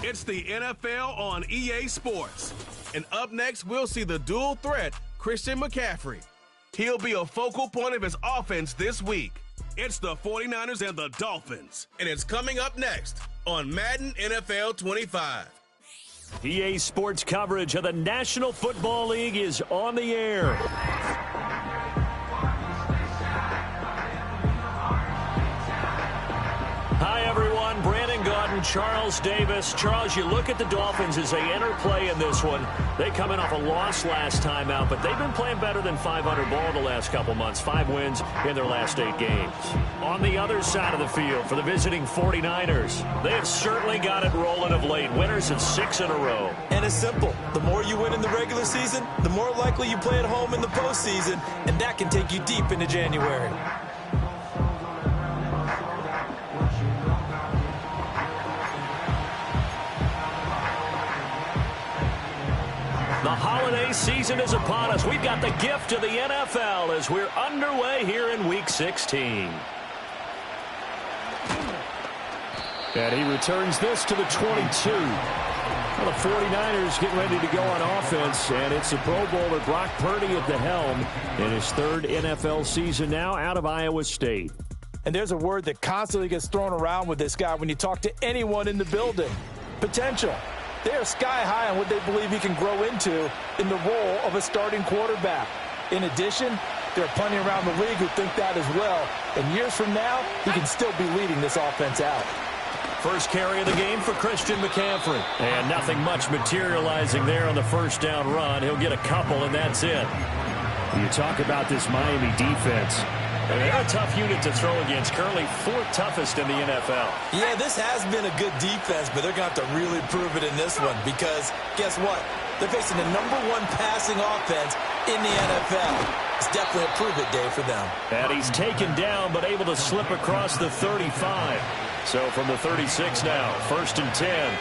It's the NFL on EA Sports. And up next, we'll see the dual threat, Christian McCaffrey. He'll be a focal point of his offense this week. It's the 49ers and the Dolphins. And it's coming up next on Madden NFL 25. EA Sports coverage of the National Football League is on the air. Hi, everyone. Brandon Gaudin, Charles Davis. Charles, you look at the Dolphins as they enter play in this one. They come in off a loss last time out, but they've been playing better than 500 ball the last couple months. 5 wins in their last 8 games. On the other side of the field for the visiting 49ers, they have certainly got it rolling of late. Winners of 6 in a row. And it's simple. The more you win in the regular season, the more likely you play at home in the postseason, and that can take you deep into January. The holiday season is upon us. We've got the gift of the NFL as we're underway here in Week 16. And he returns this to the 22. Well, the 49ers getting ready to go on offense, and it's the Pro Bowler Brock Purdy at the helm in his 3rd NFL season now out of Iowa State. And there's a word that constantly gets thrown around with this guy when you talk to anyone in the building. Potential. They are sky high on what they believe he can grow into in the role of a starting quarterback. In addition, there are plenty around the league who think that as well. And years from now, he can still be leading this offense out. First carry of the game for Christian McCaffrey. And nothing much materializing there on the first down run. He'll get a couple, and that's it. You talk about this Miami defense. They're a tough unit to throw against. Currently 4th toughest in the NFL. Yeah, this has been a good defense, but they're going to have to really prove it in this one because guess what? They're facing the #1 passing offense in the NFL. It's definitely a prove-it day for them. And he's taken down but able to slip across the 35. So from the 36 now, 1st and 10.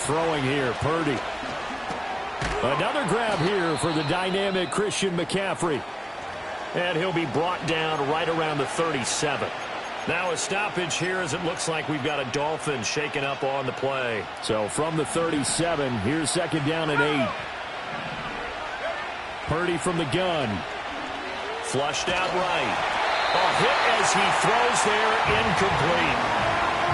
Throwing here, Purdy. Another grab here for the dynamic Christian McCaffrey. And he'll be brought down right around the 37. Now a stoppage here as it looks like we've got a Dolphin shaking up on the play. So from the 37, here's 2nd down and 8. Purdy from the gun. Flushed out right. A hit as he throws there, incomplete.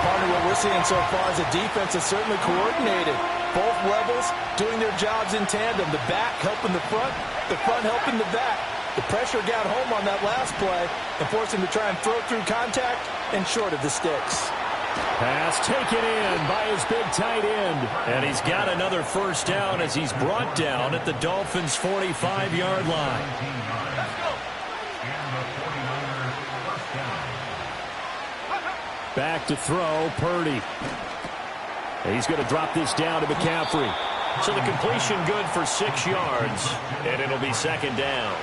Partner, what we're seeing so far is a defense that's certainly coordinated. Both levels doing their jobs in tandem. The back helping the front helping the back. The pressure got home on that last play and forced him to try and throw through contact and short of the sticks. Pass taken in by his big tight end. And he's got another first down as he's brought down at the Dolphins' 45-yard line. Back to throw, Purdy. He's going to drop this down to McCaffrey. So the completion good for 6 yards, and it'll be 2nd down.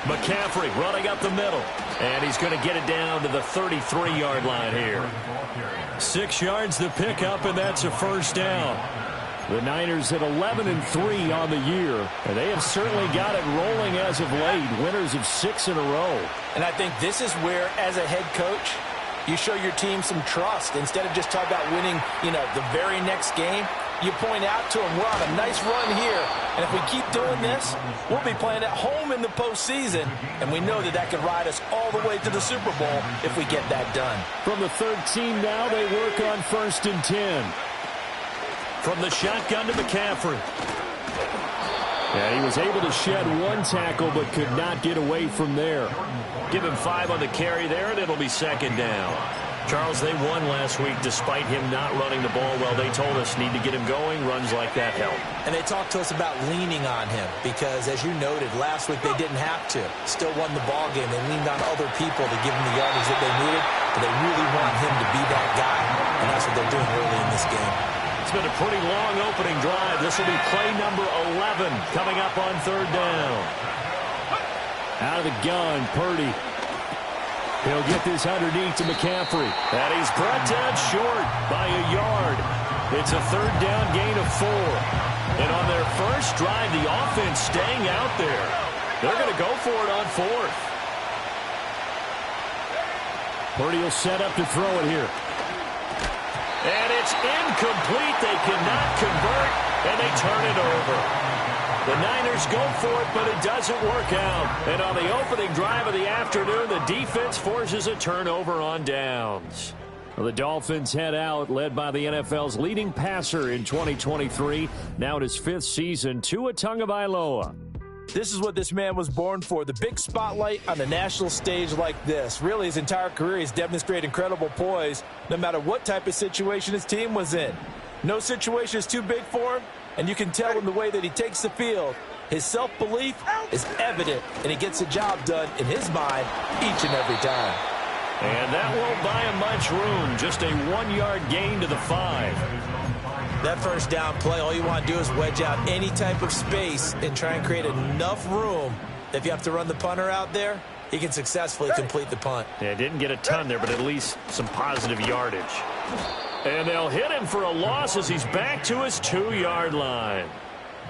McCaffrey running up the middle, and he's going to get it down to the 33-yard line here. 6 yards the pickup, and that's a first down. The Niners at 11-3 on the year, and they have certainly got it rolling as of late. Winners of 6 in a row. And I think this is where, as a head coach, you show your team some trust. Instead of just talking about winning, the very next game, you point out to them, we're on a nice run here, and if we keep doing this, we'll be playing at home in the postseason, and we know that could ride us all the way to the Super Bowl if we get that done. From the 13 now, they work on 1st and 10. From the shotgun to McCaffrey. Yeah, he was able to shed 1 tackle but could not get away from there. Give him 5 on the carry there, and it'll be 2nd down. Charles, they won last week despite him not running the ball well. They told us need to get him going. Runs like that help. And they talked to us about leaning on him because, as you noted, last week they didn't have to. Still won the ball game. They leaned on other people to give them the yardage that they needed, but they really want him to be that guy, and that's what they're doing early in this game. It's been a pretty long opening drive. This will be play number 11 coming up on 3rd down. Out of the gun, Purdy. He'll get this underneath to McCaffrey. And he's brought down short by a yard. It's a 3rd down gain of 4. And on their first drive, the offense staying out there. They're going to go for it on fourth. Purdy will set up to throw it here. And it's incomplete. They cannot convert, and they turn it over. The Niners go for it, but it doesn't work out. And on the opening drive of the afternoon, the defense forces a turnover on downs. Well, the Dolphins head out, led by the NFL's leading passer in 2023. Now in his 5th season, Tua Tagovailoa. This is what this man was born for, the big spotlight on the national stage like this. Really, his entire career, he's demonstrated incredible poise, no matter what type of situation his team was in. No situation is too big for him, and you can tell in the way that he takes the field. His self-belief is evident, and he gets the job done in his mind each and every time. And that won't buy him much room, just a 1-yard gain to the 5. That first down play, all you want to do is wedge out any type of space and try and create enough room. If you have to run the punter out there, he can successfully complete the punt. Yeah, didn't get a ton there, but at least some positive yardage. And they'll hit him for a loss as he's back to his 2-yard line.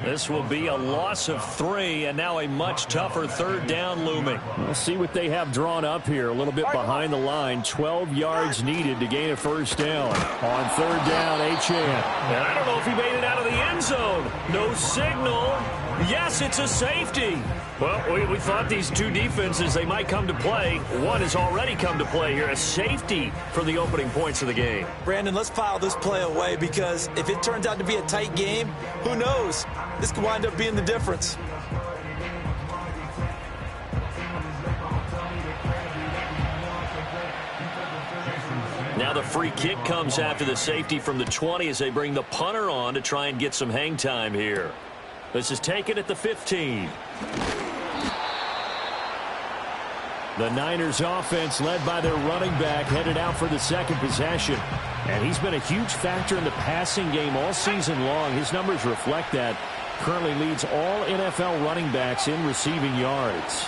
This will be a loss of 3, and now a much tougher 3rd down looming. We'll see what they have drawn up here. A little bit behind the line. 12 yards needed to gain a 1st down. On 3rd down, Achane. And I don't know if he made it out of the end zone. No signal. Yes, it's a safety. Well, we thought these two defenses, they might come to play. One has already come to play here. A safety for the opening points of the game. Brandon, let's file this play away because if it turns out to be a tight game, who knows? This could wind up being the difference. Now the free kick comes after the safety from the 20 as they bring the punter on to try and get some hang time here. This is taken at the 15. The Niners offense led by their running back headed out for the 2nd possession. And he's been a huge factor in the passing game all season long. His numbers reflect that. Currently leads all NFL running backs in receiving yards.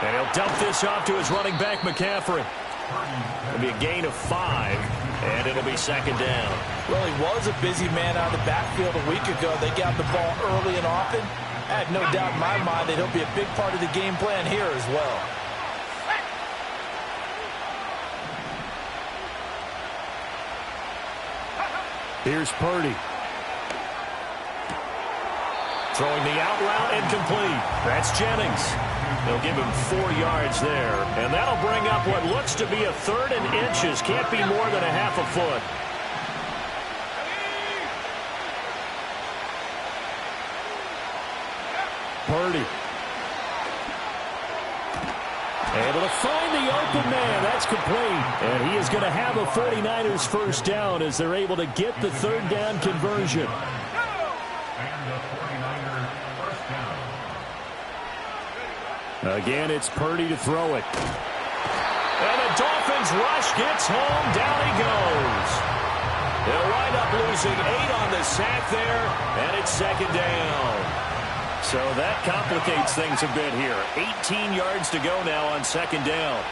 And he'll dump this off to his running back, McCaffrey. It'll be a gain of 5, and it'll be 2nd down. Well, he was a busy man out of the backfield a week ago. They got the ball early and often. I have no doubt in my mind that he'll be a big part of the game plan here as well. Here's Purdy. Throwing the out route incomplete. That's Jennings. They'll give him 4 yards there. And that'll bring up what looks to be a 3rd and inches. Can't be more than a half a foot. Purdy. Able to find the open man. That's complete. And he is going to have a 49ers 1st down as they're able to get the 3rd down conversion. Again, it's Purdy to throw it. And the Dolphins rush gets home. Down he goes. They'll wind up losing 8 on the sack there, and it's 2nd down. So that complicates things a bit here. 18 yards to go now on 2nd down.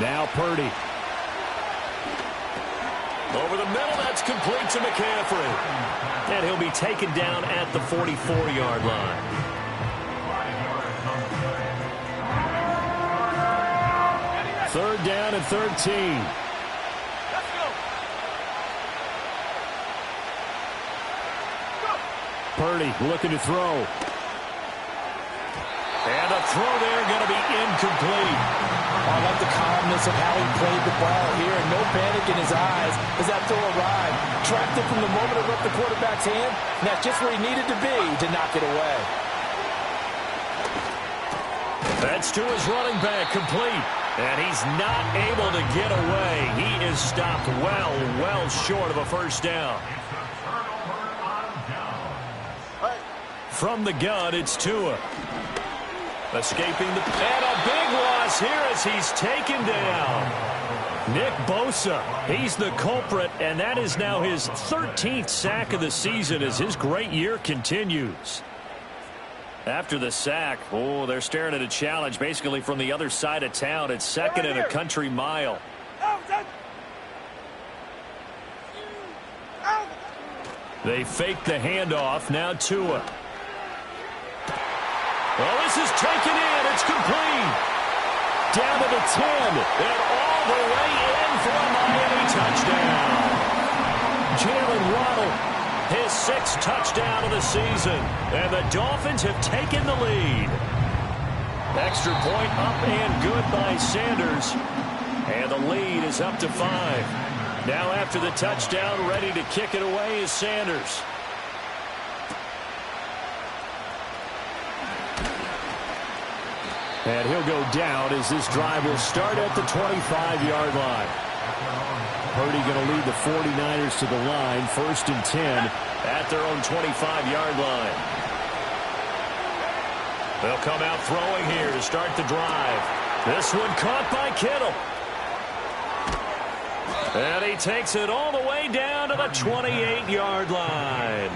Now Purdy. Over the middle, that's complete to McCaffrey. And he'll be taken down at the 44-yard line. Third down and 13. Let's go. Purdy looking to throw. And a throw there going to be incomplete. I love the calmness of how he played the ball here, and no panic in his eyes as that throw arrived. Tracked it from the moment it left the quarterback's hand, and that's just where he needed to be to knock it away. That's to his running back, complete. And he's not able to get away. He is stopped well short of a 1st down. From the gun, it's Tua. Escaping the... And a big loss here as he's taken down. Nick Bosa, he's the culprit, and that is now his 13th sack of the season as his great year continues. After the sack, they're staring at a challenge basically from the other side of town. It's 2nd and a country mile. The They fake the handoff. Now Tua. Well, this is taken in. It's complete. Down to the 10. And all the way in for a Miami touchdown. Jalen Waddle, his 6th touchdown of the season. And the Dolphins have taken the lead. Extra point up and good by Sanders. And the lead is up to 5. Now after the touchdown, ready to kick it away is Sanders. And he'll go down as this drive will start at the 25-yard line. Purdy going to lead the 49ers to the line, 1st and 10 at their own 25-yard line. They'll come out throwing here to start the drive. This one caught by Kittle. And he takes it all the way down to the 28-yard line.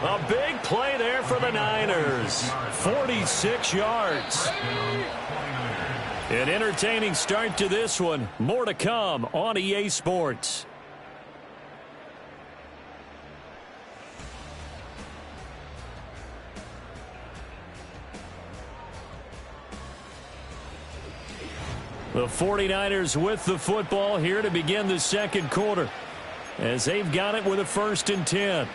A big play there for the Niners. 46 yards. An entertaining start to this one. More to come on EA Sports. The 49ers with the football here to begin the second quarter, as they've got it with a 1st and 10.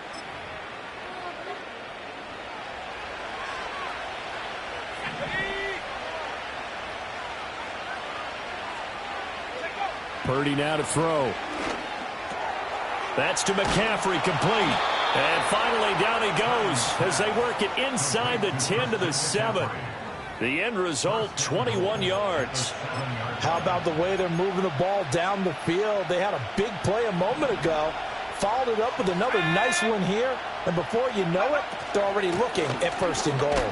Purdy now to throw. That's to McCaffrey, complete. And finally down he goes as they work it inside the 10 to the 7. The end result, 21 yards. How about the way they're moving the ball down the field? They had a big play a moment ago, followed it up with another nice one here, and before you know it, they're already looking at 1st and goal.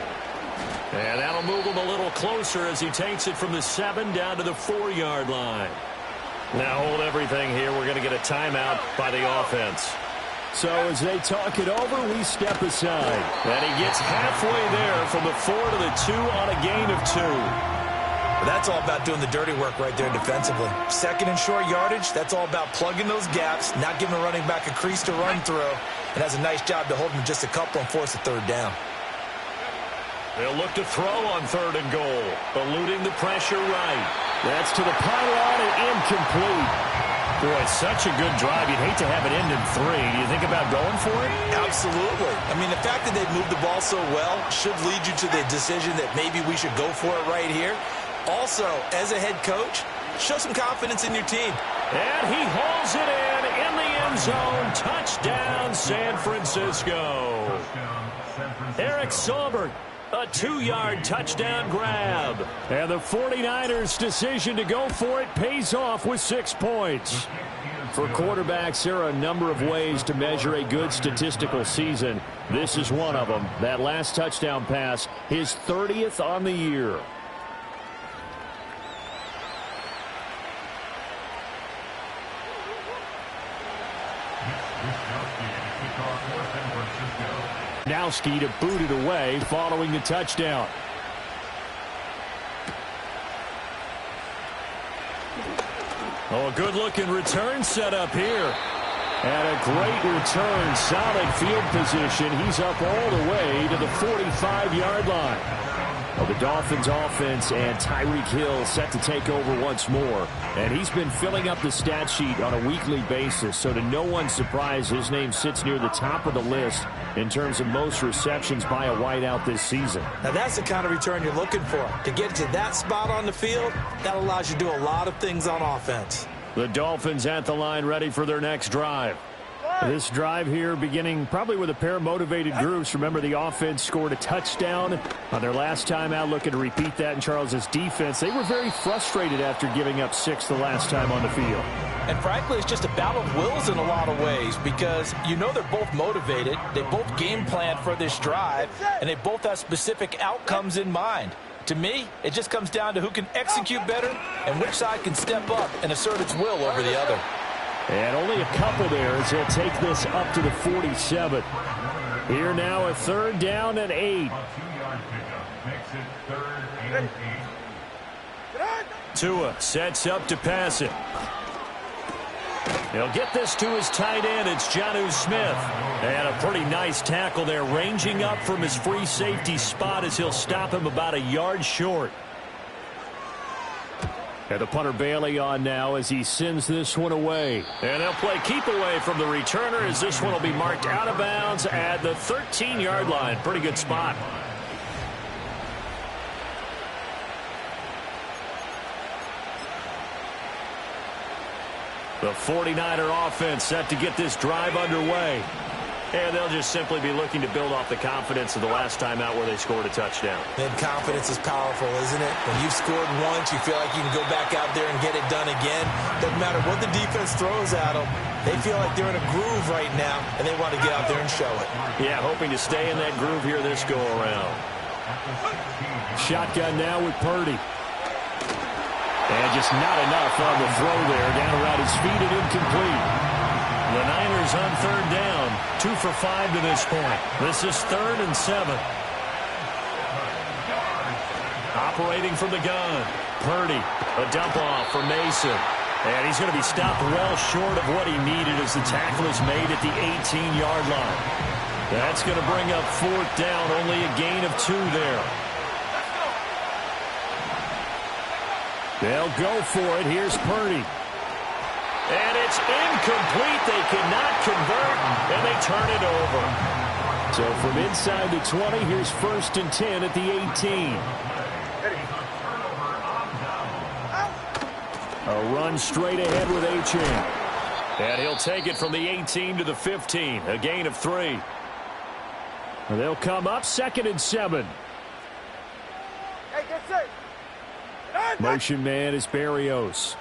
And that'll move him a little closer as he takes it from the 7 down to the 4-yard line. Now hold everything here. We're going to get a timeout by the offense. So as they talk it over, we step aside. And he gets halfway there from the 4 to the 2 on a gain of 2. Well, that's all about doing the dirty work right there defensively. 2nd and short yardage, that's all about plugging those gaps, not giving a running back a crease to run through, and has a nice job to hold him just a couple and force a 3rd down. They'll look to throw on 3rd and goal, eluding the pressure right. That's to the pylon and incomplete. Boy, such a good drive. You'd hate to have it end in 3. Do you think about going for it? Absolutely. I mean, the fact that they've moved the ball so well should lead you to the decision that maybe we should go for it right here. Also, as a head coach, show some confidence in your team. And he hauls it in the end zone. Touchdown, San Francisco. Eric Saubert, a 2-yard touchdown grab. And the 49ers' decision to go for it pays off with 6 points. For quarterbacks, there are a number of ways to measure a good statistical season. This is one of them. That last touchdown pass, his 30th on the year. Nowski to boot it away following the touchdown. Oh, a good-looking return set up here. And a great return, solid field position. He's up all the way to the 45-yard line. Well, the Dolphins offense and Tyreek Hill set to take over once more. And he's been filling up the stat sheet on a weekly basis. So to no one's surprise, his name sits near the top of the list in terms of most receptions by a wideout this season. Now that's the kind of return you're looking for. To get to that spot on the field, that allows you to do a lot of things on offense. The Dolphins at the line ready for their next drive. This drive here beginning probably with a pair of motivated groups. Remember, the offense scored a touchdown on their last time out, looking to repeat that in Charles's defense. They were very frustrated after giving up 6 the last time on the field. And frankly, it's just a battle of wills in a lot of ways because you know they're both motivated. They both game planned for this drive, and they both have specific outcomes in mind. To me, it just comes down to who can execute better and which side can step up and assert its will over the other. And only a couple there as they'll take this up to the 47. Here now a 3rd down and 8. Tua sets up to pass it. He'll get this to his tight end. It's Jonnu Smith. And a pretty nice tackle there, ranging up from his free safety spot as he'll stop him about a yard short. And the punter Bailey on now as he sends this one away. And they'll play keep away from the returner as this one will be marked out of bounds at the 13-yard line. Pretty good spot. The 49er offense set to get this drive underway. And they'll just simply be looking to build off the confidence of the last time out where they scored a touchdown. And confidence is powerful, isn't it? When you've scored once, you feel like you can go back out there and get it done again. Doesn't matter what the defense throws at them. They feel like they're in a groove right now, and they want to get out there and show it. Yeah, hoping to stay in that groove here this go-around. Shotgun now with Purdy. And just not enough on the throw there. Down around his feet and incomplete. The Niners on third down. 2 for 5 to this point. This is 3rd and 7. Operating from the gun. Purdy. A dump off for Mason. And he's going to be stopped well short of what he needed as the tackle is made at the 18-yard line. That's going to bring up 4th down. Only a gain of 2 there. They'll go for it. Here's Purdy. And it's incomplete. They cannot convert, and they turn it over. So from inside the 20, here's 1st and 10 at the 18. A run straight ahead with Achane. And he'll take it from the 18 to the 15. A gain of 3. And they'll come up 2nd and 7. Hey, get safe. Motion man is Berrios.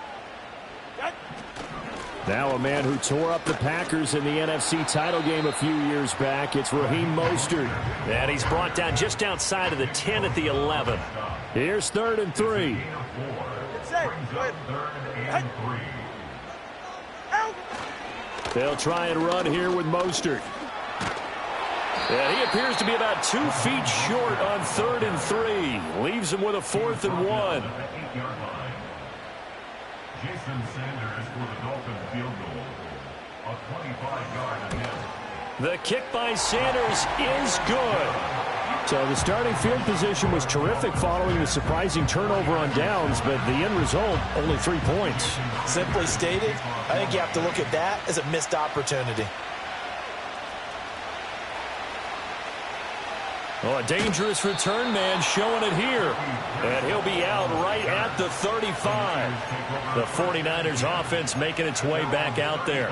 Now a man who tore up the Packers in the NFC title game a few years back. It's Raheem Mostert. And he's brought down just outside of the 10 at the 11. Here's 3rd and 3. Get safe. Go ahead. They'll try and run here with Mostert. And he appears to be about 2 feet short on 3rd and 3. Leaves him with a 4th and 1. Jason Sanders for the Dolphins field goal. A 25-yard attempt. The kick by Sanders is good. So the starting field position was terrific following the surprising turnover on downs, but the end result, only 3 points. Simply stated, I think you have to look at that as a missed opportunity. Oh, a dangerous return man showing it here. And he'll be out right at the 35. The 49ers offense making its way back out there.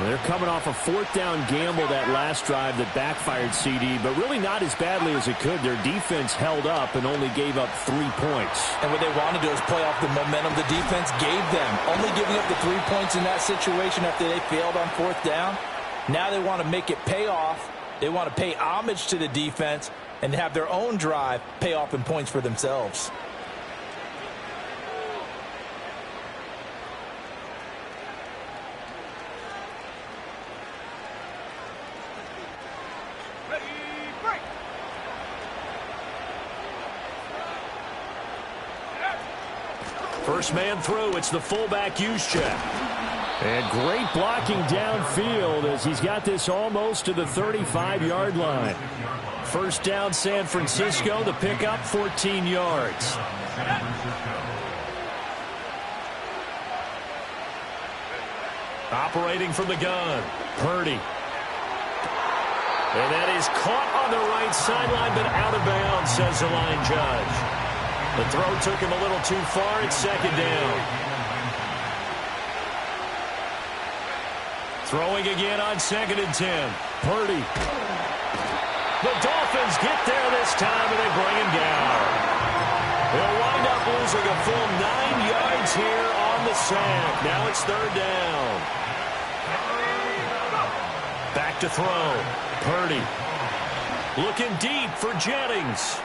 They're coming off a 4th down gamble that last drive that backfired CD, but really not as badly as it could. Their defense held up and only gave up 3 points. And what they want to do is play off the momentum the defense gave them. Only giving up the 3 points in that situation after they failed on 4th down. Now they want to make it pay off. They want to pay homage to the defense and have their own drive pay off in points for themselves. Ready, break. First man through, it's the fullback Juszczyk. And great blocking downfield as he's got this almost to the 35-yard line. First down, San Francisco. The pickup, 14 yards. Operating from the gun, Purdy. And that is caught on the right sideline, but out of bounds, says the line judge. The throw took him a little too far. It's 2nd down. Throwing again on 2nd and 10. Purdy. The Dolphins get there this time, and they bring him down. They'll wind up losing a full 9 yards here on the sack. Now it's 3rd down. Back to throw. Purdy. Looking deep for Jennings.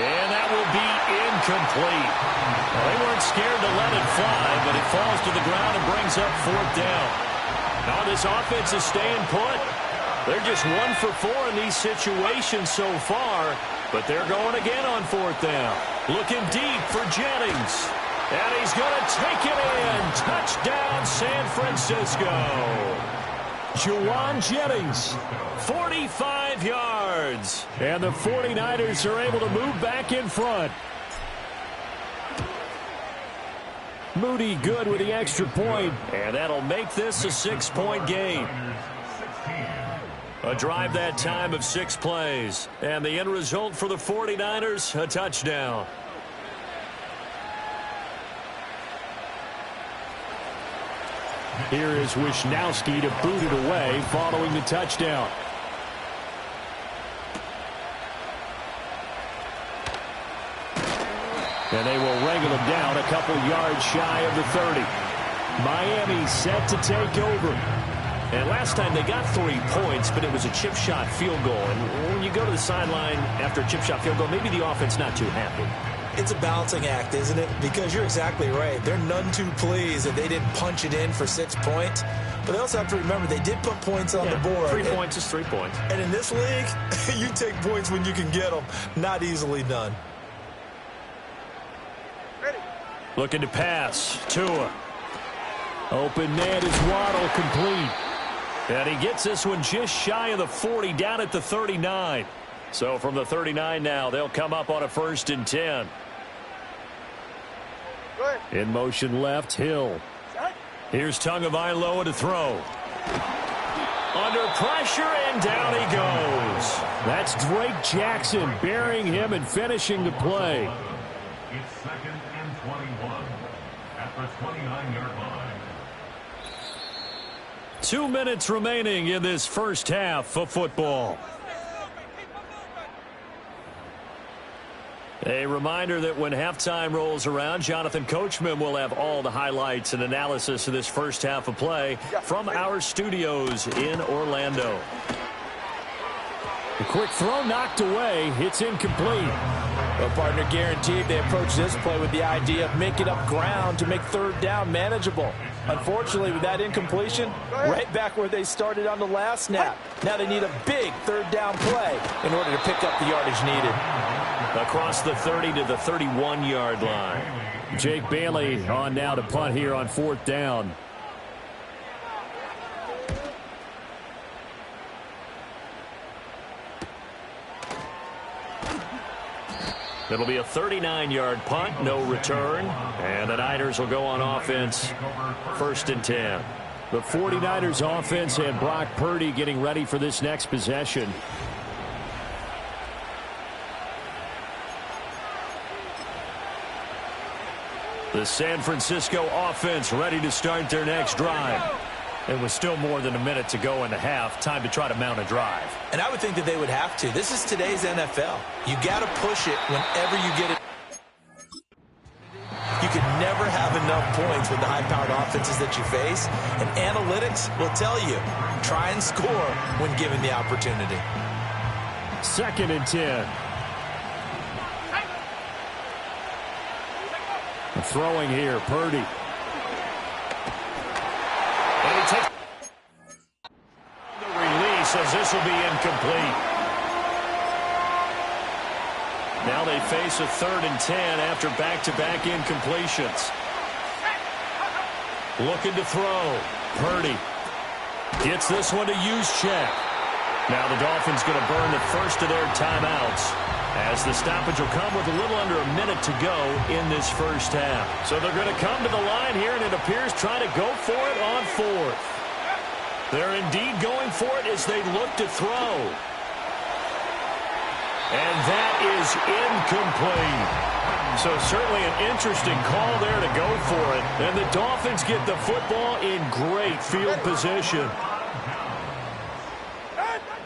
And that will be incomplete. They weren't scared to let it fly, but it falls to the ground and brings up 4th down. Now this offense is staying put. They're just 1 for 4 in these situations so far, but they're going again on 4th down. Looking deep for Jennings. And he's going to take it in. Touchdown, San Francisco. Juwan Jennings, 45 yards. And the 49ers are able to move back in front. Moody good with the extra point. And that'll make this a 6-point game. A drive that time of 6 plays. And the end result for the 49ers, a touchdown. Here is Wisnowski to boot it away following the touchdown. And they will wrangle him down a couple yards shy of the 30. Miami set to take over. And last time they got 3 points, but it was a chip shot field goal. And when you go to the sideline after a chip shot field goal, maybe the offense not too happy. It's a balancing act, isn't it? Because you're exactly right. They're none too pleased that they didn't punch it in for 6 points. But they also have to remember they did put points on the board. 3 points is 3 points. And in this league, you take points when you can get them. Not easily done. Ready. Looking to pass. Tua. Open man is Waddle, complete. And he gets this one just shy of the 40, down at the 39. So from the 39 now, they'll come up on a 1st and 10. Good. In motion left, Hill. Set. Here's Tagovailoa to throw. Under pressure, and down he goes. That's Drake Jackson burying him and finishing the play. It's 2nd and 21 at the 29-yard line. 2 minutes remaining in this first half of football. A reminder that when halftime rolls around, Jonathan Coachman will have all the highlights and analysis of this first half of play from our studios in Orlando. A quick throw knocked away. It's incomplete. Well, partner, guaranteed they approach this play with the idea of making up ground to make 3rd down manageable. Unfortunately, with that incompletion, right back where they started on the last snap. Now they need a big 3rd down play in order to pick up the yardage needed. Across the 30 to the 31-yard line. Jake Bailey on now to punt here on 4th down. It'll be a 39-yard punt, no return. And the Niners will go on offense, 1st and 10. The 49ers offense and Brock Purdy getting ready for this next possession. The San Francisco offense ready to start their next drive. It was still more than a minute to go in the half. Time to try to mount a drive. And I would think that they would have to. This is today's NFL. You got to push it whenever you get it. You can never have enough points with the high-powered offenses that you face. And analytics will tell you, try and score when given the opportunity. 2nd and 10. Throwing here, Purdy. And he takes the release as this will be incomplete. Now they face a 3rd and 10 after back-to-back incompletions. Looking to throw. Purdy gets this one to Juszczyk. Now the Dolphins going to burn the first of their timeouts, as the stoppage will come with a little under a minute to go in this first half. So they're going to come to the line here, and it appears trying to go for it on 4th. They're indeed going for it as they look to throw. And that is incomplete. So certainly an interesting call there to go for it. And the Dolphins get the football in great field position.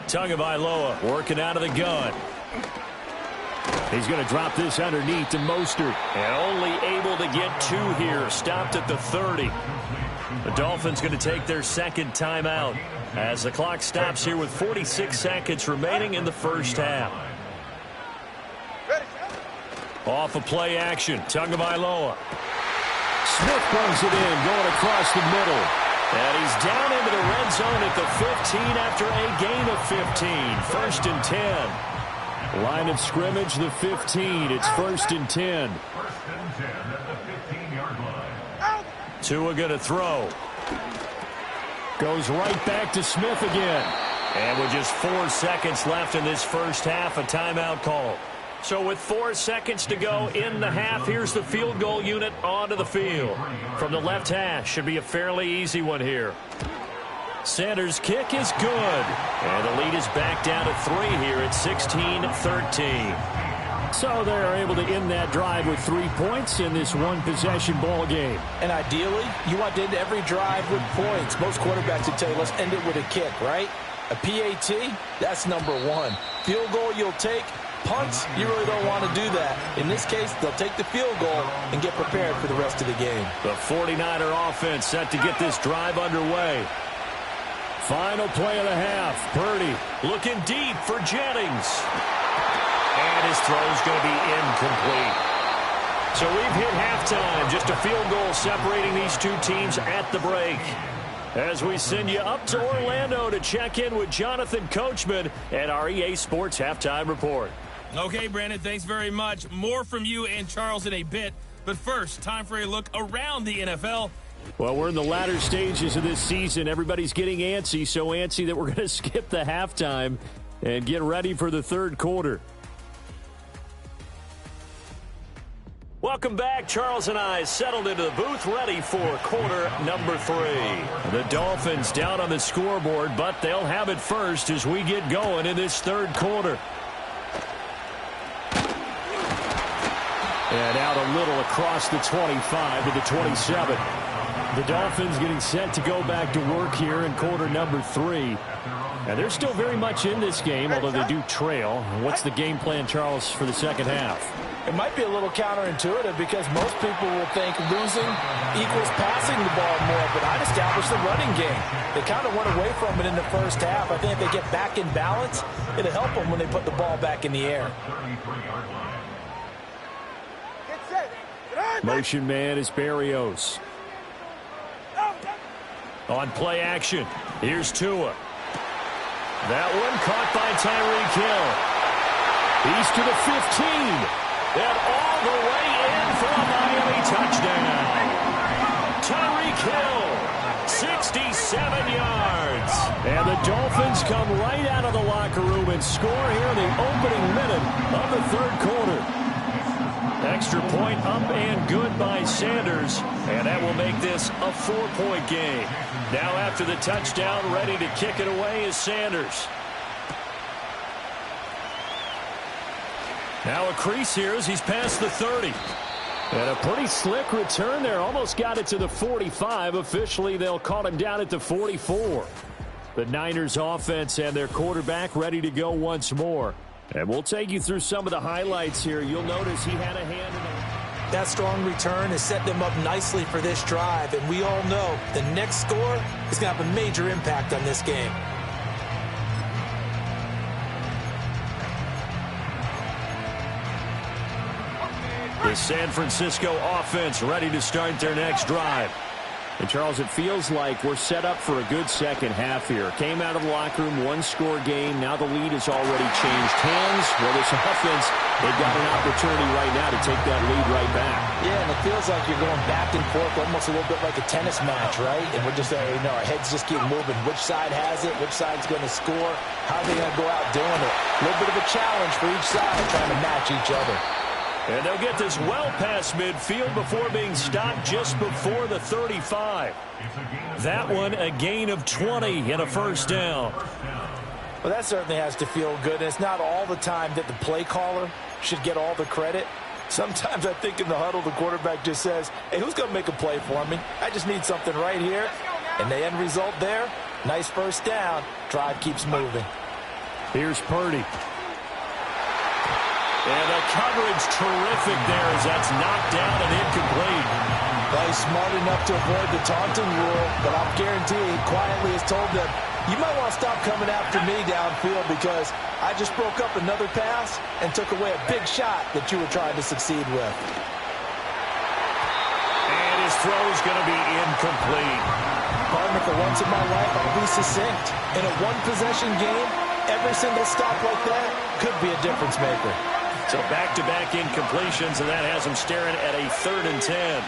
Tagovailoa working out of the gun. He's going to drop this underneath to Mostert. And only able to get 2 here. Stopped at the 30. The Dolphins going to take their 2nd timeout as the clock stops here with 46 seconds remaining in the first half. Off of play action. Tagovailoa. Smith brings it in, going across the middle. And he's down into the red zone at the 15 after a gain of 15. 1st and 10. Line of scrimmage, the 15. It's 1st and 10. 1st and 10 at the 15-yard Tua going to throw. Goes right back to Smith again. And with just 4 seconds left in this first half, a timeout call. So with 4 seconds to go in the half, here's the field goal unit onto the field. From the left hash, should be a fairly easy one here. Sanders' kick is good. And the lead is back down to 3 here at 16-13. So they're able to end that drive with 3 points in this one-possession ball game. And ideally, you want to end every drive with points. Most quarterbacks would tell you, let's end it with a kick, right? A PAT, that's number 1. Field goal you'll take. Punts, you really don't want to do that. In this case, they'll take the field goal and get prepared for the rest of the game. The 49er offense set to get this drive underway. Final play of the half. Purdy looking deep for Jennings. And his throw's going to be incomplete. So we've hit halftime. Just a field goal separating these two teams at the break. As we send you up to Orlando to check in with Jonathan Coachman at our EA Sports Halftime Report. Okay, Brandon, thanks very much. More from you and Charles in a bit. But first, time for a look around the NFL. Well, we're in the latter stages of this season. Everybody's getting antsy, so antsy that we're going to skip the halftime and get ready for the third quarter. Welcome back. Charles and I settled into the booth, ready for quarter number 3. The Dolphins down on the scoreboard, but they'll have it first as we get going in this third quarter. And out a little across the 25 to the 27. The Dolphins getting set to go back to work here in quarter number 3. And they're still very much in this game, although they do trail. What's the game plan, Charles, for the second half? It might be a little counterintuitive because most people will think losing equals passing the ball more, but I'd establish the running game. They kind of went away from it in the first half. I think if they get back in balance, it'll help them when they put the ball back in the air. Motion man is Berrios. On play action, here's Tua. That one caught by Tyreek Hill. He's to the 15. And all the way in for a Miami touchdown. Tyreek Hill, 67 yards. And the Dolphins come right out of the locker room and score here in the opening minute of the third quarter. Extra point up and good by Sanders. And that will make this a 4-point game. Now after the touchdown, ready to kick it away is Sanders. Now a crease here as he's past the 30. And a pretty slick return there. Almost got it to the 45. Officially, they'll call him down at the 44. The Niners offense and their quarterback ready to go once more. And we'll take you through some of the highlights here. You'll notice he had a hand in it. That strong return has set them up nicely for this drive. And we all know the next score is going to have a major impact on this game. The San Francisco offense ready to start their next drive. And, Charles, it feels like we're set up for a good second half here. Came out of the locker room, one-score game. Now the lead has already changed hands. Well, this offense, they've got an opportunity right now to take that lead right back. Yeah, and it feels like you're going back and forth almost a little bit like a tennis match, right? And we're just, our heads just keep moving. Which side has it? Which side's going to score? How are they going to go out doing it? A little bit of a challenge for each side trying to match each other. And they'll get this well past midfield before being stopped just before the 35. That one a gain of 20 and a first down. Well, that certainly has to feel good. And it's not all the time that the play caller should get all the credit. Sometimes I think in the huddle the quarterback just says, hey, who's going to make a play for me? I just need something right here. And the end result there, nice first down. Drive keeps moving. Here's Purdy. And the coverage terrific there as that's knocked down and incomplete. Well, he's smart enough to avoid the taunting rule, but I'll guarantee he quietly has told them, you might want to stop coming after me downfield because I just broke up another pass and took away a big shot that you were trying to succeed with. And his throw is going to be incomplete. Partner, for once in my life, I'll be succinct. In a one-possession game, every single stop like that could be a difference maker. So back-to-back incompletions, and that has him staring at a 3rd and 10.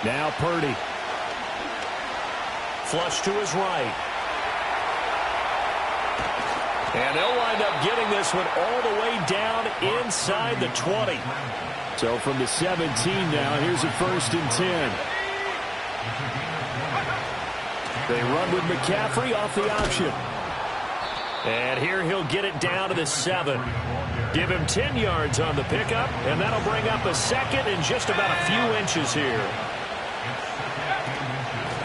Now Purdy. Flush to his right. And they'll wind up getting this one all the way down inside the 20. So from the 17 now, here's a 1st and 10. They run with McCaffrey off the option. And here he'll get it down to the 7. Give him 10 yards on the pickup, and that'll bring up a 2nd and just about a few inches here.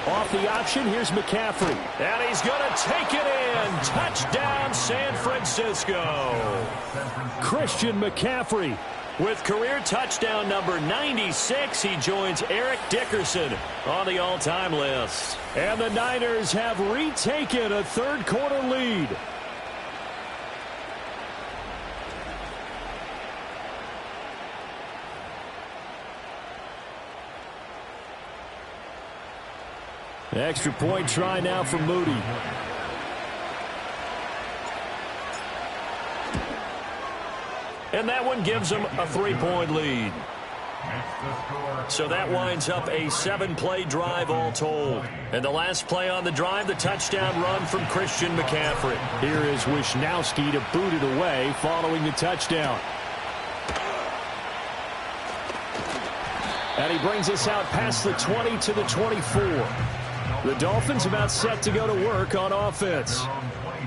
Off the option, here's McCaffrey. And he's going to take it in. Touchdown, San Francisco. Christian McCaffrey with career touchdown number 96. He joins Eric Dickerson on the all-time list. And the Niners have retaken a third-quarter lead. Extra point try now for Moody. And that one gives them a 3-point lead. So that winds up a 7-play drive all told. And the last play on the drive, the touchdown run from Christian McCaffrey. Here is Wisnowski to boot it away following the touchdown. And he brings us out past the 20 to the 24. The Dolphins about set to go to work on offense.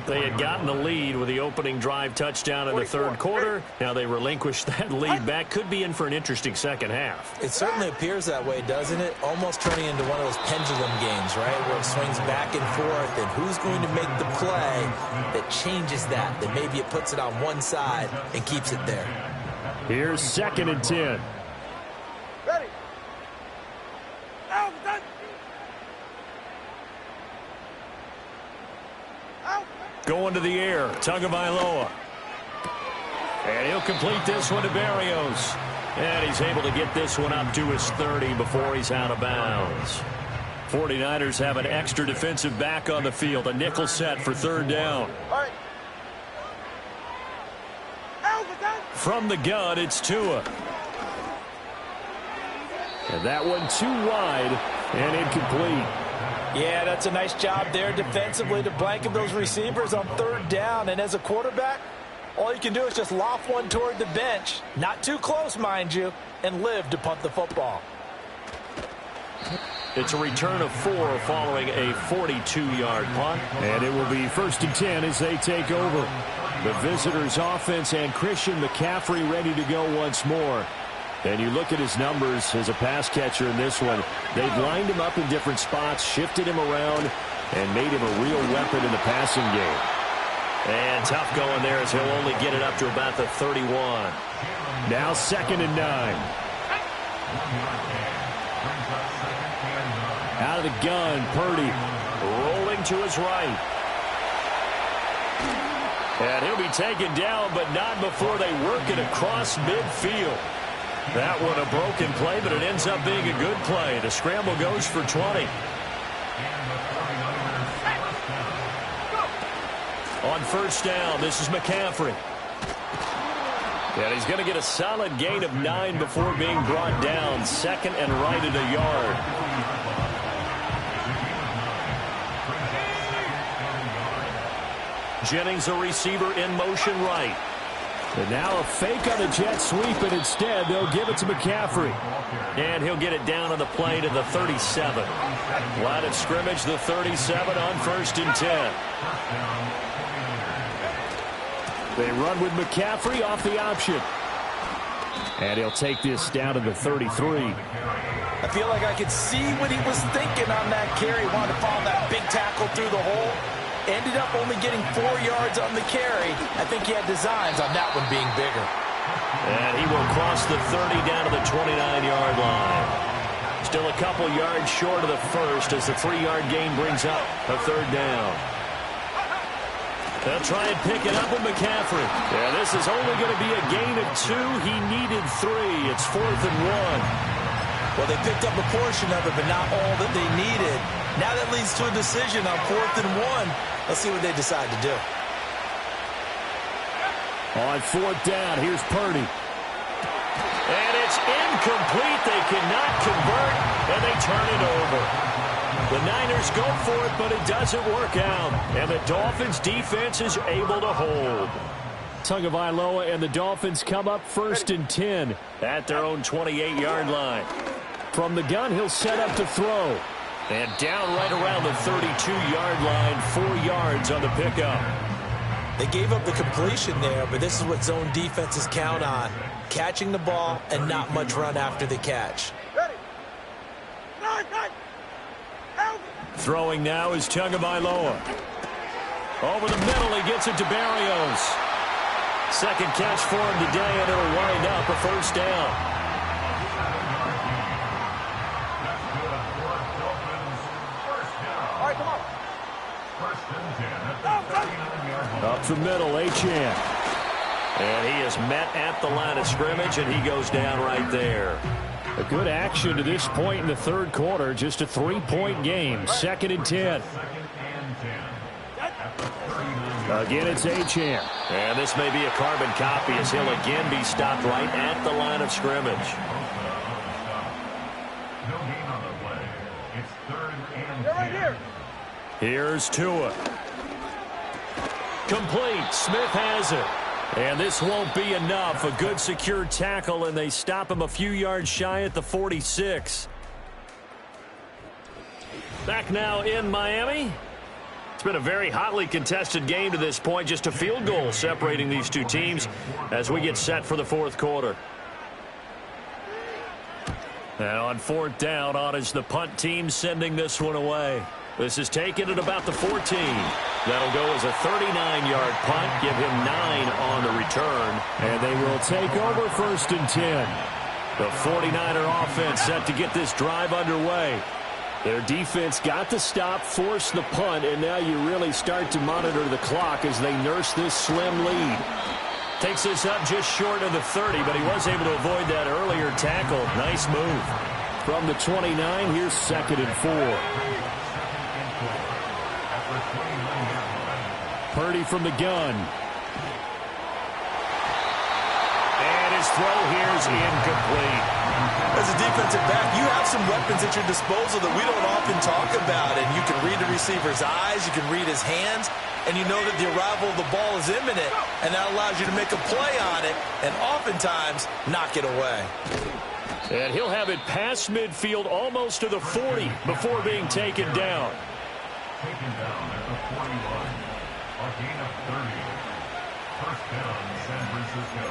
They had gotten the lead with the opening drive touchdown in the third quarter. Now they relinquished that lead back. Could be in for an interesting second half. It certainly appears that way, doesn't it? Almost turning into one of those pendulum games, right? Where it swings back and forth, and who's going to make the play that changes that maybe it puts it on one side and keeps it there. Here's 2nd and 10. Ready. Out. Going to the air, Tagovailoa. And he'll complete this one to Berrios. And he's able to get this one up to his 30 before he's out of bounds. 49ers have an extra defensive back on the field. A nickel set for 3rd down. All right. From the gun, it's Tua. And that one too wide and incomplete. Yeah, that's a nice job there defensively to blanket those receivers on 3rd down. And as a quarterback, all you can do is just loft one toward the bench. Not too close, mind you, and live to punt the football. It's a return of 4 following a 42-yard punt. And it will be 1st and 10 as they take over. The visitors' offense and Christian McCaffrey ready to go once more. And you look at his numbers as a pass catcher in this one. They've lined him up in different spots, shifted him around, and made him a real weapon in the passing game. And tough going there as he'll only get it up to about the 31. Now 2nd and 9. Out of the gun, Purdy rolling to his right. And he'll be taken down, but not before they work it across midfield. That one a broken play, but it ends up being a good play. The scramble goes for 20. On 1st down, this is McCaffrey. And he's going to get a solid gain of 9 before being brought down. 2nd and right at a yard. Jennings, a receiver in motion right. And now a fake on the jet sweep, and instead they'll give it to McCaffrey. And he'll get it down on the play to the 37. Line of scrimmage, the 37 on 1st and 10. They run with McCaffrey off the option. And he'll take this down to the 33. I feel like I could see what he was thinking on that carry. Wanted to follow that big tackle through the hole. Ended up only getting 4 yards on the carry. I think he had designs on that one being bigger. And he will cross the 30 down to the 29-yard line. Still a couple yards short of the first as the 3-yard gain brings up a 3rd down. They'll try and pick it up with McCaffrey. Yeah, this is only going to be a gain of 2. He needed 3. It's 4th and 1. Well, they picked up a portion of it, but not all that they needed. Now that leads to a decision on 4th and 1. Let's see what they decide to do. On 4th down, here's Purdy. And it's incomplete. They cannot convert. and they turn it over. The Niners go for it, but it doesn't work out, and the Dolphins' defense is able to hold. Tagovailoa and the Dolphins come up 1st and 10 at their own 28-yard line. From the gun, he'll set up to throw. And down right around the 32-yard line, 4 yards on the pickup. They gave up the completion there, but this is what zone defenses count on. Catching the ball and not much run after the catch. Throwing now is Tagovailoa. Over the middle, he gets it to Barrios. Second catch for him today, and it'll wind up a first down. All right, come on. Up the middle, Achane. And he is met at the line of scrimmage, and he goes down right there. A good action to this point in the third quarter. Just a 3-point game. 2nd and 10. Again, it's Achane. And this may be a carbon copy as he'll again be stopped right at the line of scrimmage. They're right here. Here's Tua. Complete. Smith has it. And this won't be enough. A good secure tackle, and they stop him a few yards shy at the 46. Back now in Miami. It's been a very hotly contested game to this point. Just a field goal separating these two teams as we get set for the fourth quarter. And on 4th down, on is the punt team sending this one away. This is taken at about the 14. That'll go as a 39-yard punt, give him 9 on the return. And they will take over 1st and 10. The 49er offense set to get this drive underway. Their defense got the stop, forced the punt, and now you really start to monitor the clock as they nurse this slim lead. Takes this up just short of the 30, but he was able to avoid that earlier tackle. Nice move. From the 29, here's 2nd and 4. Purdy from the gun. And his throw here is incomplete. As a defensive back, you have some weapons at your disposal that we don't often talk about. And you can read the receiver's eyes, you can read his hands, and you know that the arrival of the ball is imminent, and that allows you to make a play on it and oftentimes knock it away. And he'll have it past midfield almost to the 40 before being taken down. Taken down at the 41. A gain of 30. First down, San Francisco.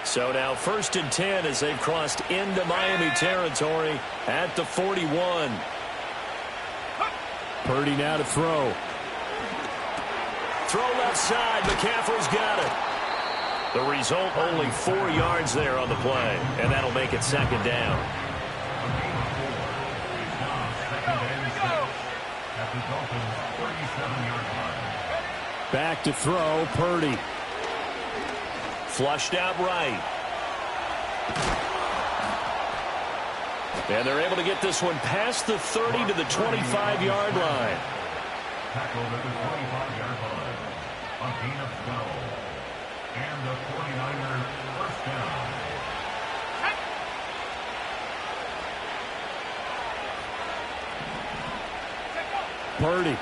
So now 1st and 10 as they've crossed into Miami territory at the 41. Purdy now to throw. Throw left side. McCaffrey's got it. The result, only 4 yards there on the play, and that'll make it 2nd down. Back to throw, Purdy. Flushed out right. And they're able to get this one past the 30 to the 25-yard line. Tackled at the 25-yard line. A gain of 12. And the 49ers first down. Purdy.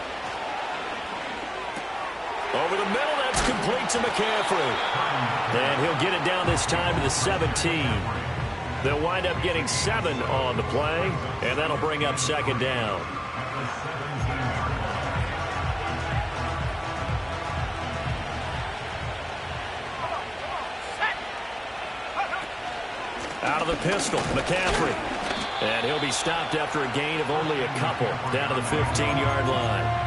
Over the middle, that's complete to McCaffrey. And he'll get it down this time to the 17. They'll wind up getting 7 on the play, and that'll bring up 2nd down. Out of the pistol, McCaffrey. And he'll be stopped after a gain of only a couple down to the 15-yard line.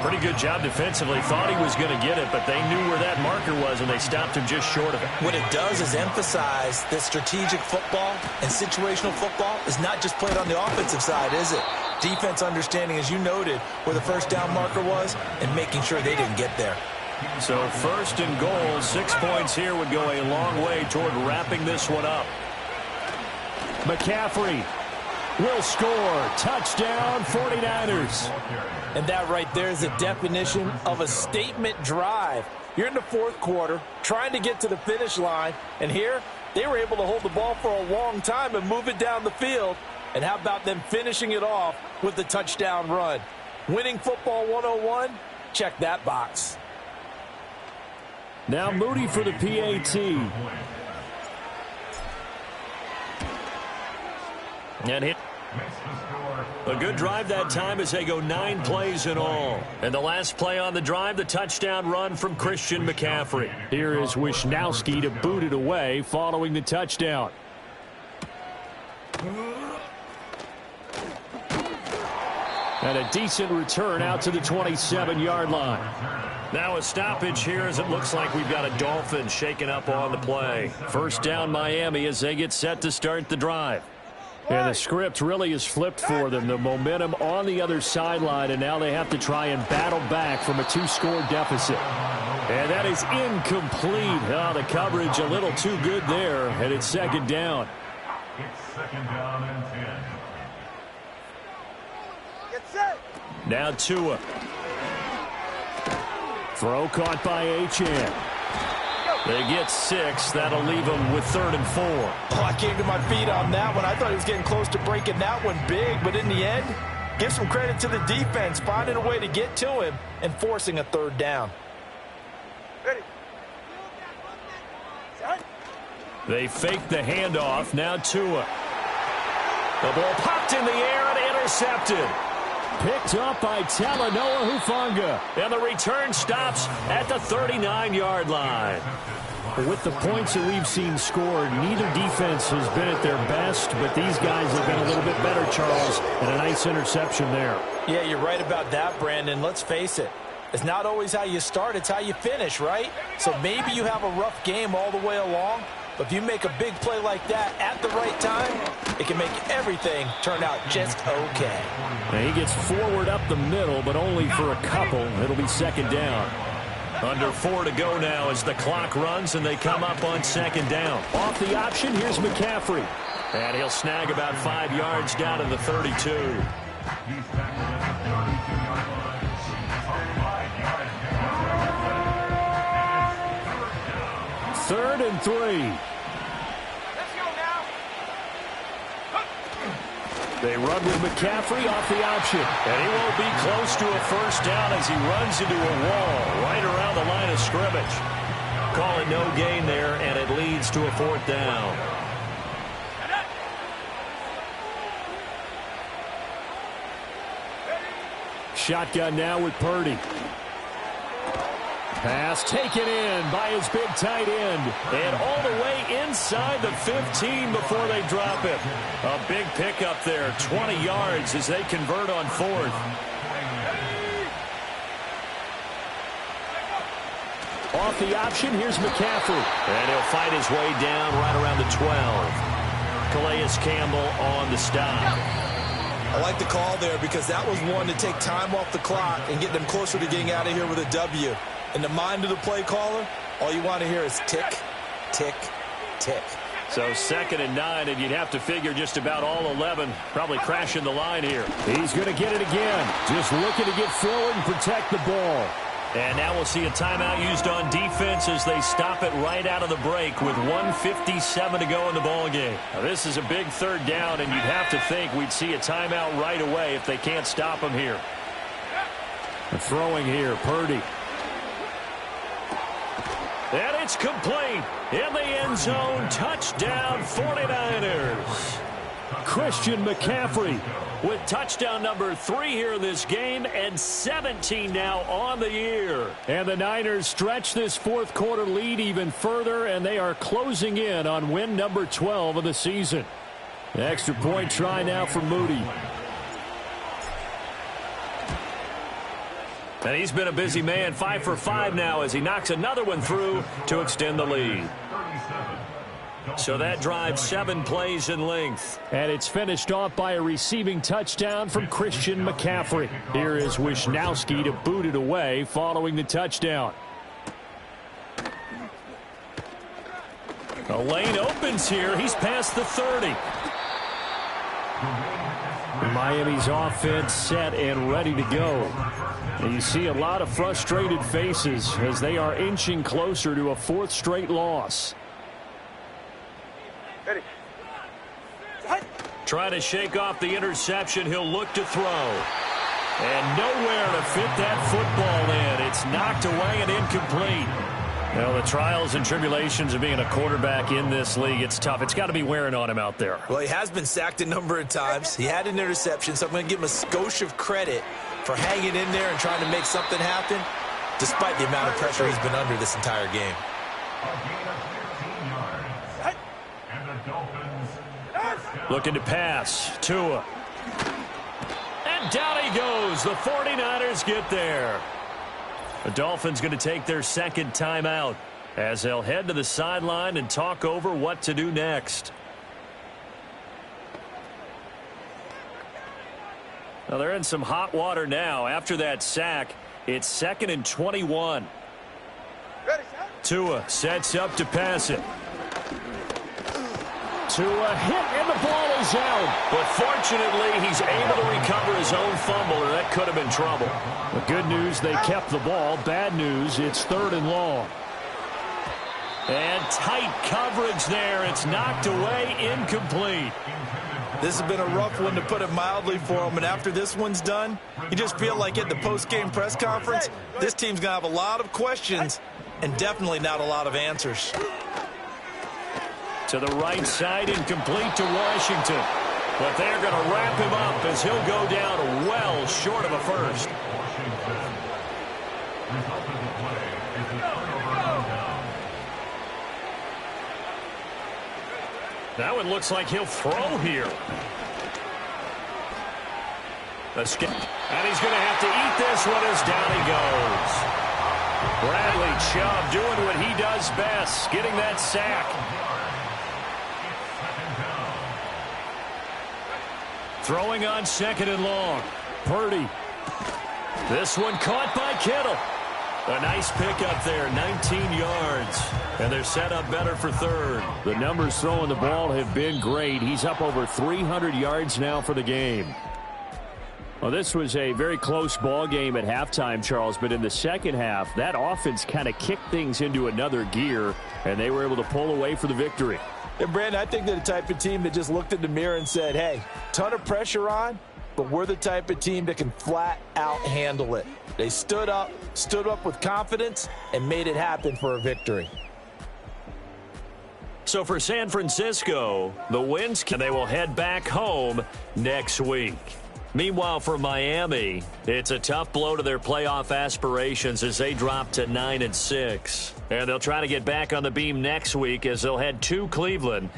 Pretty good job defensively. Thought he was going to get it, but they knew where that marker was, and they stopped him just short of it. What it does is emphasize that strategic football and situational football is not just played on the offensive side, is it? Defense understanding, as you noted, where the first down marker was and making sure they didn't get there. So 1st and goal, 6 points here would go a long way toward wrapping this one up. McCaffrey will score. Touchdown, 49ers. And that right there is a definition of a statement drive. You're in the fourth quarter, trying to get to the finish line, and here They were able to hold the ball for a long time and move it down the field. And how about them finishing it off with the touchdown run? Winning football 101, check that box. Now Moody for the PAT. And hit. A good drive that time as they go 9 plays in all. And the last play on the drive, the touchdown run from Christian McCaffrey. Here is Wisnowski to boot it away following the touchdown. And a decent return out to the 27-yard line. Now a stoppage here as it looks like we've got a Dolphin shaken up on the play. First down Miami as they get set to start the drive. And the script really is flipped for them. The momentum on the other sideline, and now they have to try and battle back from a 2-score deficit. And that is incomplete. Oh, the coverage a little too good there, and it's second down. It's second down and 10. Get set. Now Tua. Throw caught by Achane. They get 6. That'll leave them with 3rd and 4. Oh, I came to my feet on that one. I thought he was getting close to breaking that one big, but in the end, give some credit to the defense, finding a way to get to him and forcing a 3rd down. Ready. Set. They fake the handoff. Now Tua. The ball popped in the air and intercepted. Picked up by Talanoa Hufanga. And the return stops at the 39-yard line. With the points that we've seen scored, neither defense has been at their best, but these guys have been a little bit better, Charles, and a nice interception there. Yeah, you're right about that, Brandon. Let's face it. It's not always how you start, it's how you finish, right? So maybe you have a rough game all the way along, but if you make a big play like that at the right time, it can make everything turn out just okay. Now he gets forward up the middle, but only for a couple. It'll be second down. Under 4 to go now as the clock runs and they come up on second down. Off the option, here's McCaffrey. And he'll snag about 5 yards down to the 32. He's tackled at the 32-yard line. A 5-yard gain. 3rd and 3. Let's go now. They run with McCaffrey off the option. And he won't be close to a first down as he runs into a wall right around the line of scrimmage. Call it no gain there, and it leads to a 4th down. Shotgun now with Purdy. Pass taken in by his big tight end. And all the way inside the 15 before they drop it. A big pickup there, 20 yards as they convert on 4th. Off the option, here's McCaffrey. And he'll fight his way down right around the 12. Calais Campbell on the stop. I like the call there because that was one to take time off the clock and get them closer to getting out of here with a W. In the mind of the play caller, all you want to hear is tick, tick, tick. So 2nd and 9, and you'd have to figure just about all 11 probably crashing the line here. He's going to get it again. Just looking to get forward and protect the ball. And now we'll see a timeout used on defense as they stop it right out of the break with 1:57 to go in the ballgame. Now this is a big 3rd down, and you'd have to think we'd see a timeout right away if they can't stop him here. Throwing here, Purdy. And it's complete in the end zone. Touchdown 49ers. Christian McCaffrey with touchdown number 3 here in this game and 17 now on the year. And the Niners stretch this 4th quarter lead even further, and they are closing in on win number 12 of the season. The extra point try now for Moody. And he's been a busy man, 5 for 5 now as he knocks another one through to extend the lead. So that drive 7 plays in length. And it's finished off by a receiving touchdown from Christian McCaffrey. Here is Wisnowski to boot it away following the touchdown. A lane opens here. He's past the 30. Miami's offense set and ready to go. And you see a lot of frustrated faces as they are inching closer to a 4th straight loss. Ready. Trying to shake off the interception. He'll look to throw. And nowhere to fit that football in. It's knocked away and incomplete. Well, the trials and tribulations of being a quarterback in this league, it's tough. It's got to be wearing on him out there. Well, he has been sacked a number of times. He had an interception, so I'm going to give him a skosh of credit for hanging in there and trying to make something happen, despite the amount of pressure he's been under this entire game. Looking to pass. Tua. And down he goes. The 49ers get there. The Dolphins going to take their second timeout as they'll head to the sideline and talk over what to do next. Now they're in some hot water now. After that sack, it's 2nd and 21. Tua sets up to pass it. Tua hit, and the ball is out. But fortunately, he's able to recover his own fumble, or that could have been trouble. The good news, they kept the ball. Bad news, it's 3rd and long. And tight coverage there. It's knocked away, incomplete. This has been a rough one, to put it mildly, for him. And after this one's done, you just feel like at the post-game press conference, this team's going to have a lot of questions and definitely not a lot of answers. To the right side, incomplete to Washington. But they're going to wrap him up as he'll go down well short of a first. That one looks like he'll throw here. Let's get, and he's going to have to eat this one as down he goes. Bradley Chubb doing what he does best, getting that sack. Throwing on 2nd and long. Purdy. This one caught by Kittle. A nice pickup there, 19 yards. And they're set up better for 3rd. The numbers throwing the ball have been great. He's up over 300 yards now for the game. Well, this was a very close ball game at halftime, Charles, but in the second half, that offense kind of kicked things into another gear, and they were able to pull away for the victory. And, Brandon, I think they're the type of team that just looked in the mirror and said, hey, ton of pressure on, but we're the type of team that can flat out handle it. They stood up with confidence, and made it happen for a victory. So for San Francisco, the wins, and they will head back home next week. Meanwhile, for Miami, it's a tough blow to their playoff aspirations as they drop to 9-6. And they'll try to get back on the beam next week as they'll head to Cleveland